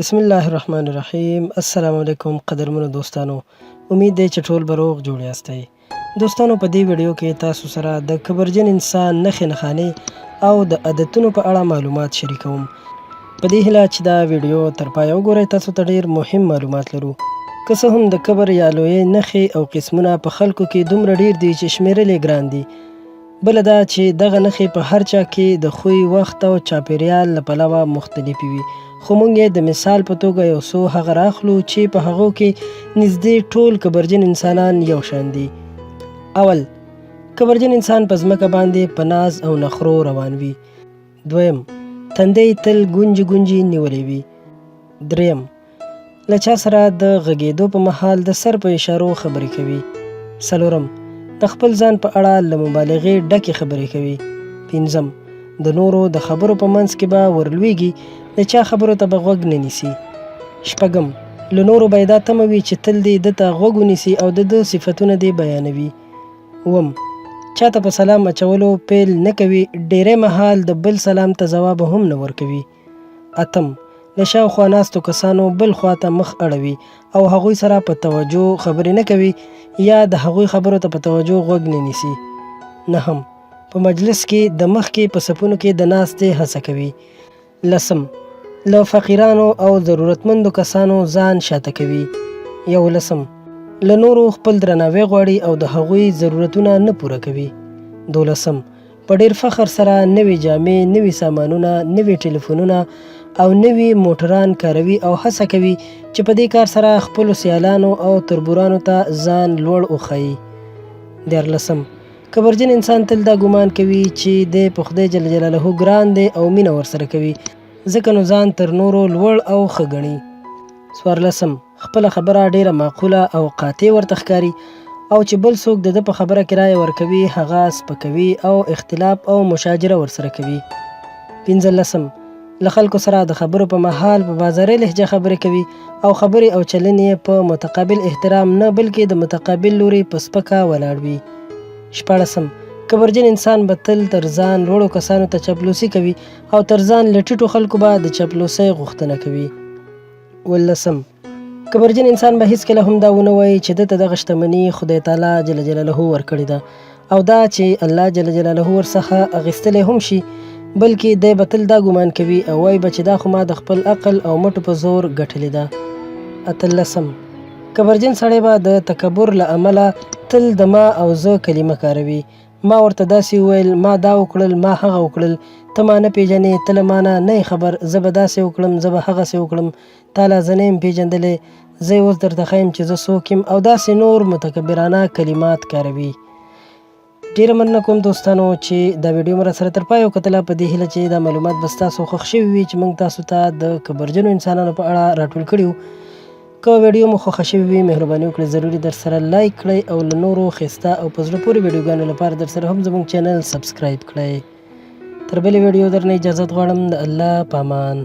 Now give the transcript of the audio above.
بسم الله الرحمن الرحیم. السلام علیکم قدرمنو دوستانو، امید دی چې ټول به روغ جوړ یاستئ. دوستانو، په دې ویډیو کې تاسو سره د کبرجن انسان نښې نښانې او د عادتونو په اړه معلومات شریکوم. په دې هیله چې دا ویډیو تر پایه وګورئ، تاسو ته ډیر مهم معلومات لرو. که څه هم د کبر یا لویۍ نښې او قسمونه په خلکو کې دومره ډیر دي چې شمیرل یې ګران دي. بله دا چې دغه نښې په هر چا کې د خوی، وخت او چاپیریال له پلوه مختلفې وي، خو موږ یې د مثال په توګه یو څو هغه راخلو چې په هغو کې نږدې ټول کبرجن انسانان یو شان دي. اول، کبرجن انسان په ځمکه باندې په ناز او نخرو روان وي. دویم، تندی تل ګونجې ګونجې نیولی وي. دریم، له چا سره د غږېدو په مهال د سر په اشارو خبرې کوي. څلورم، د خپل ځان په اړه له مبالغې ډکې خبرې کوي. پنځم، د نورو د خبرو په منځ کې به ورلویږي، د چا خبرو ته به غوږ نه نیسي. شپږم، له نورو به یې دا تمه وي چې تل دې ده ته غوږ ونیسي او د ده صفتونه دې بیانوي. اووم، چاته په سلام اچولو پیل نه کوي، ډیری مهال د بل سلام ته ځواب هم نه ورکوي. اتم، له شاوخوا ناستو کسانو بل خواته مخ اړوي او هغوی سره په توجه خبرې نه کوي یا د هغوی خبرو ته په توجه غوږ نه نیسي. نهم، په مجلس کې د مخکې په صفونو کې د ناستې هڅه کوي. لسم، له فقیرانو او ضرورتمندو کسانو ځان شاته کوي. یولسم، له نورو خپل درناوی غواړي او د هغوی ضرورتونه نه پوره کوي. دولسم، په ډیر فخر سره نوې جامې، نوي سامانونه، نوي ټلیفونونه او نوي موټران کاروي او هڅه کوي چې په دې کار سره خپلو سیالانو او تربورانو ته ځان لوړ وښایي. دیارلسم، کبرجن انسان تل دا ګمان کوي چې دی په خدای جل جلاله ګران دی او مینه ورسره کوي، ځکه نو ځان تر نورو لوړ او ښه ګڼي. څوارلسم، خپله خبره ډیره معقوله او قاطع ورته ښکاري او چې بل څوک د ده په خبره کې رایه ورکوي هغه سپکوي او اختلاف او مشاجره ورسره کوي. پنځلسم، له خلکو سره د خبرو په مهال په بازاري لهجه خبرې کوي او خبرې او چلن یې په متقابل احترام نه بلکې د متقابل لوري په سپکه ولاړ وي. شپاړسم، کبرجن انسان به تل تر ځان لوړو کسانو ته چاپلوسي کوي او تر ځان له ټیټو خلکو به د چاپلوسۍ غوښتنه کوي. اوولسم، کبرجن انسان به هیڅکله هم دا ونه وایي چې ده ته دغه شتمني خدای تعالی جل جلاله ورکړې ده او دا چې الله جل جلاله ورڅخه اخیستلی هم شي، بلکې دی به تل دا ګمان کوي او وایي به چې دا خو ما د خپل عقل او مټو په زور ګټلې ده. اتلسم، کبرجن سړی به د تکبر له امله تل د ما او زه کلمه کاروي. ما ورته داسې وویل، ما دا وکړل، ما هغه وکړل، ته ما نه پیژنې، ته له ما نه یې خبر، زه به داسې وکړم، زه به هغسې وکړم، تا لا زه نه یم پیژندلی، زه اوس درته ښیم چې زه څوک یم او داسې نور متکبرانه کلمات کاروي. ډیره مننه کوم دوستانو چې دا ویډیو مو راسره تر پایه وکتله، په دې هیله چې دا معلومات به ستاسو خوښ شوي وي چې موږ تاسو ته د کبرجنو انسانانو په اړه راټول کړي وو. که ویډیو مو خوښه شوې وي، مهرباني وکړئ ضروري درسره لایک کړئ او له نورو ښایسته او په زړه پورې ویډیوګانو لپاره درسره هم زموږ چینل سبسکرایب کړئ. تر بلې ویډیو درنه اجازت غواړم. د الله په امان.